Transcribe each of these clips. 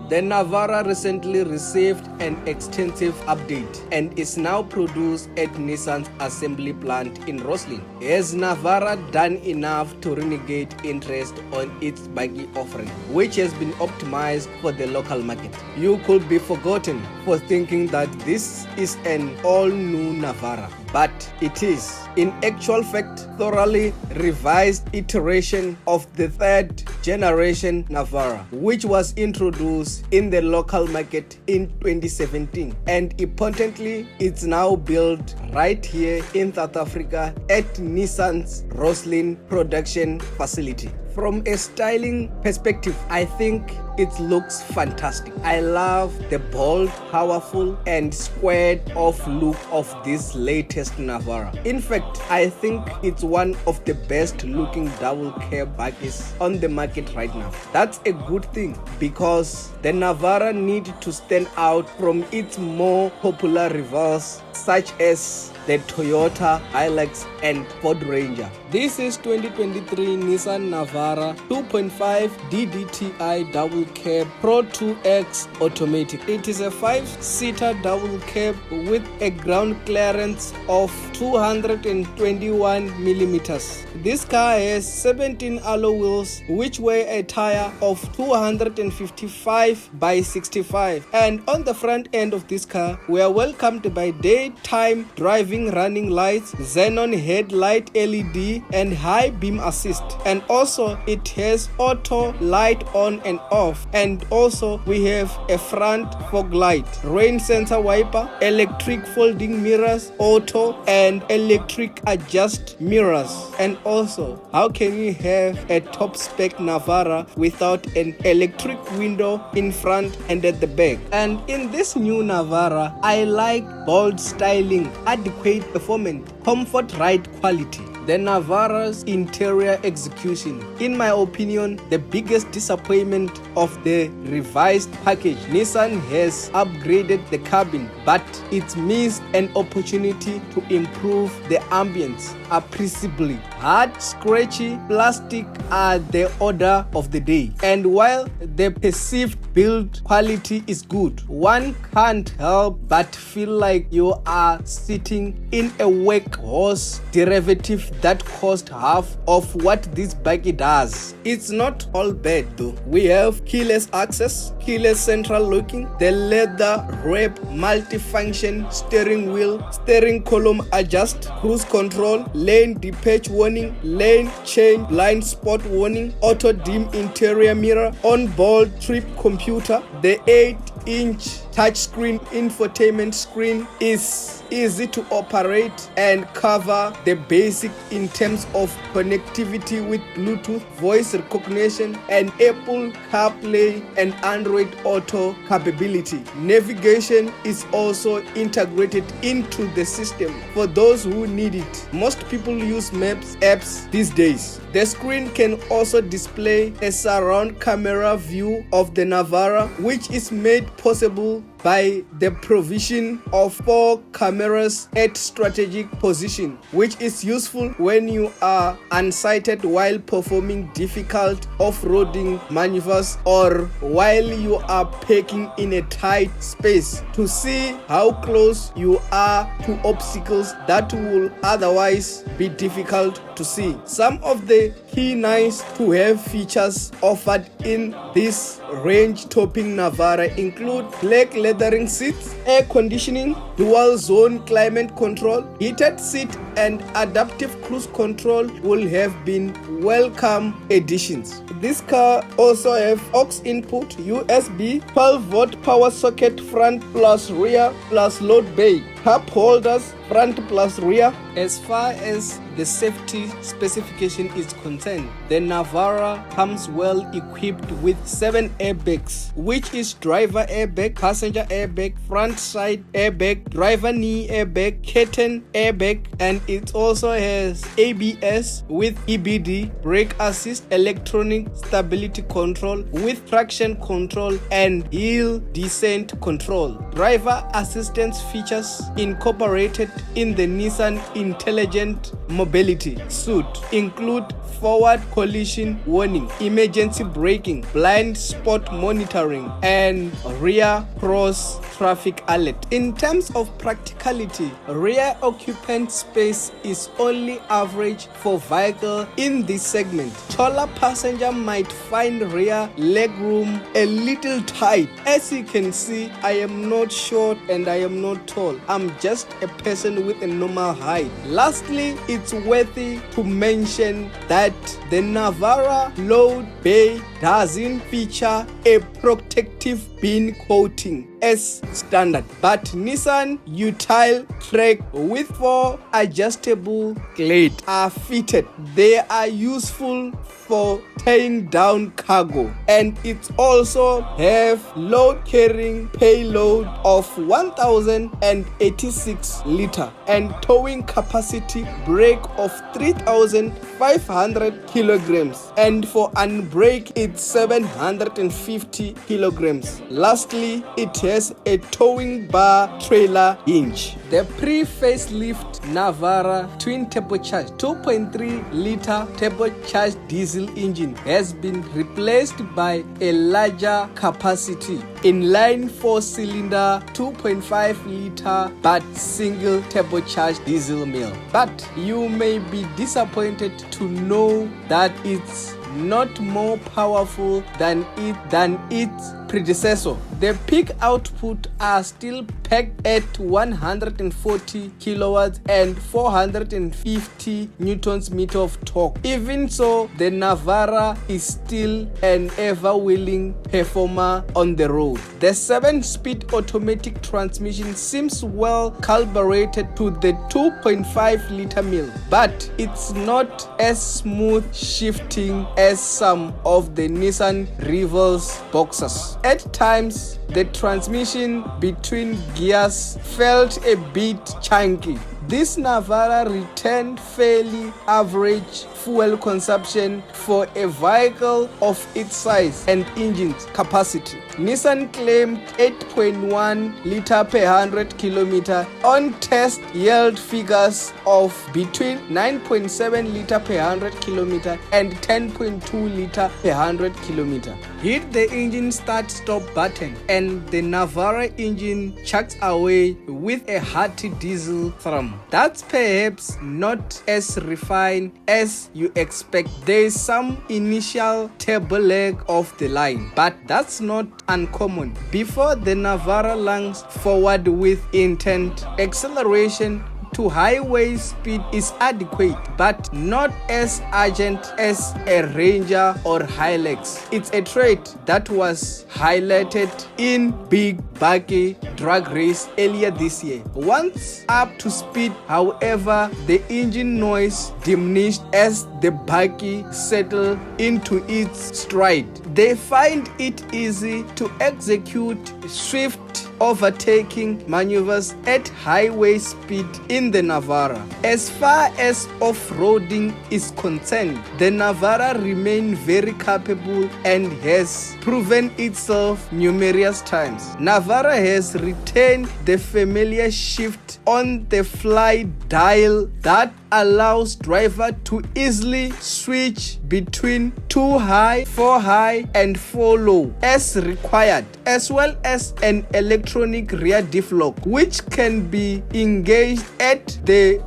The Navara recently received an extensive update and is now produced at Nissan's assembly plant in Rosslyn. Has Navara done enough to renegade interest on its bakkie offering, which has been optimized for the local market? You could be forgotten for thinking that this is an all-new Navara, but it is, in actual fact, thoroughly revised iteration of the third generation Navara, which was introduced in the local market in 2017, and importantly, it's now built right here in South Africa at Nissan's Rosslyn production facility. From a styling perspective, I think it looks fantastic. I love the bold, powerful, and squared-off look of this latest Navara. In fact, I think it's one of the best-looking double-cab bakkies on the market right now. That's a good thing because the Navara needs to stand out from its more popular rivals such as the Toyota Hilux and Ford Ranger. This is 2023 Nissan Navara 2.5DDTi double cab PRO-2X automatic. It is a 5-seater double cab with a ground clearance of 221 millimeters. This car has 17 alloy wheels which weigh a tire of 255 by 65, and on the front end of this car we are welcomed by daytime driving running lights, xenon headlight LED, and high beam assist, and also it has auto light on and off, and also we have a front fog light, rain sensor wiper, electric folding mirrors, auto and electric adjust mirrors. And also, how can you have a top spec Navara without an electric window in front and at the back? And in this new Navara, I like bold styling, adequate performance, comfort ride quality. The Navara's interior execution, in my opinion, the biggest disappointment of the revised package. Nissan has upgraded the cabin, but it missed an opportunity to improve the ambience appreciably. Hard, scratchy plastic are the order of the day, and while the perceived build quality is good, one can't help but feel like you are sitting in a workhorse derivative that cost half of what this bakkie does. It's not all bad though. We have keyless access, keyless central locking, the leather wrap multifunction steering wheel, steering column adjust, cruise control, lane departure warning, lane change blind spot warning, auto dim interior mirror, on-board trip computer. The 8-inch touchscreen infotainment screen is easy to operate and cover the basic in terms of connectivity with Bluetooth, voice recognition, and Apple CarPlay and Android Auto capability. Navigation is also integrated into the system for those who need it. Most people use Maps apps these days. The screen can also display a surround camera view of the Navara, which is made possible by the provision of 4 cameras at strategic position, which is useful when you are unsighted while performing difficult off-roading maneuvers or while you are parking in a tight space to see how close you are to obstacles that will otherwise be difficult to see. Some of the key nice to have features offered in this range-topping Navara include black leathering seats, air conditioning, dual zone climate control, heated seat, and adaptive cruise control will have been welcome additions. This car also have aux input, USB, 12-volt power socket front plus rear plus load bay, cup holders front plus rear. As far as the safety specification is concerned, the Navara comes well equipped with 7 airbags, which is driver airbag, passenger airbag, front side airbag, driver knee airbag, curtain airbag, and it also has ABS with EBD, brake assist, electronic stability control with traction control and hill descent control. Driver assistance features incorporated in the Nissan Intelligent mobility suite include forward collision warning, emergency braking, blind spot monitoring, and rear cross traffic alert. In terms of practicality, rear occupant space is only average for vehicle in this segment. Taller passenger might find rear legroom a little tight. As you can see, I am not short and I am not tall. I'm just a person with a normal height. Lastly, it's worthy to mention that the Navara load bay doesn't feature a protective bin coating as standard, but Nissan Utile track with 4 adjustable glades are fitted. They are useful for towing down cargo, and it also have load carrying payload of 1086 liter and towing capacity brake of 3500 kilograms, and for unbrake it's 750 kilograms. Lastly, it has a towing bar trailer hinge. The pre-facelift Navara twin turbocharged 2.3 liter turbocharged diesel engine has been replaced by a larger capacity inline 4-cylinder 2.5 liter but single turbocharged diesel mill. But you may be disappointed to know that it's not more powerful than its predecessor. The peak output are still pegged at 140 kilowatts and 450 newtons meter of torque. Even so, the Navara is still an ever-willing performer on the road. The 7-speed automatic transmission seems well calibrated to the 2.5 liter mill, but it's not as smooth shifting as some of the Nissan Rival's boxers. At times, the transmission between gears felt a bit chunky. This Navara returned fairly average fuel consumption for a vehicle of its size and engine capacity. Nissan claimed 8.1 liter per 100 kilometer on test yield figures of between 9.7 liter per 100 kilometer and 10.2 liter per 100 kilometer. Hit the engine start-stop button and the Navara engine chugs away with a hearty diesel thrum. That's perhaps not as refined as you expect. There is some initial turbo lag off the line, but that's not uncommon. Before the Navara lunges forward with intent, acceleration to highway speed is adequate, but not as urgent as a Ranger or Hilux. It's a trait that was highlighted in Big Bakkie drag race earlier this year. Once up to speed, however, the engine noise diminished as the Bakkie settled into its stride. They find it easy to execute swift overtaking maneuvers at highway speed in the Navara. As far as off-roading is concerned, the Navara remains very capable and has proven itself numerous times. Navara has retained the familiar shift on the fly dial that allows driver to easily switch between 2 high, 4 high and 4 low as required, as well as an electronic rear diff lock which can be engaged at the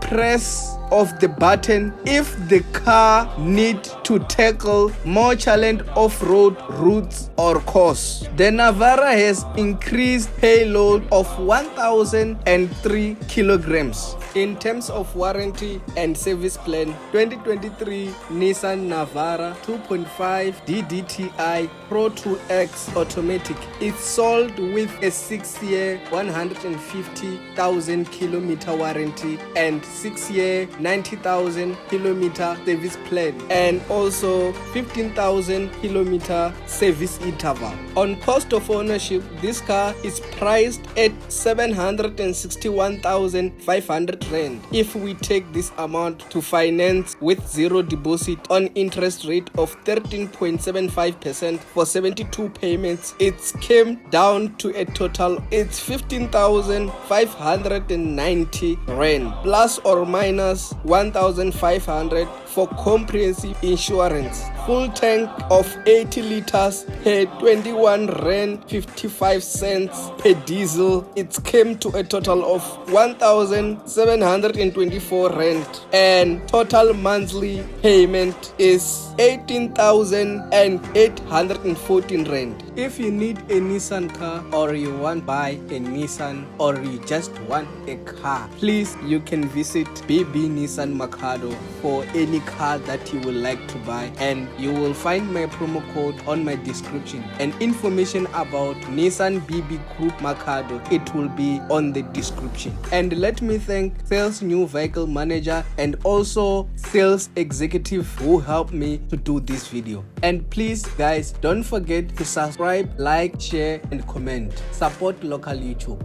press of the button if the car need to tackle more challenging off-road routes or course. The Navara has increased payload of 1003 kilograms. In terms of warranty and service plan, 2023 Nissan Navara 2.5DDTi PRO-2X automatic is sold with a 6-year 150,000 kilometer warranty and 6-year 90,000 kilometer service plan, and also 15,000 kilometer service interval. On cost of ownership, this car is priced at 761,500 100 rand. If we take this amount to finance with zero deposit on interest rate of 13.75% for 72 payments, it came down to a total, it's 15,590 rand plus or minus 1,500 for comprehensive insurance. Full tank of 80 liters per 21 rand 55 cents per diesel. It came to a total of 1,724 rand, and total monthly payment is 18,814 rand. If you need a Nissan car, or you want to buy a Nissan, or you just want a car, please, you can visit BB Nissan Mercado for any car that you would like to buy, and you will find my promo code on my description, and information about Nissan BB Group Mercado, it will be on the description. And let me thank sales new vehicle manager and also sales executive who helped me to do this video. And please guys, don't forget to subscribe, like, share and comment. Support local YouTube.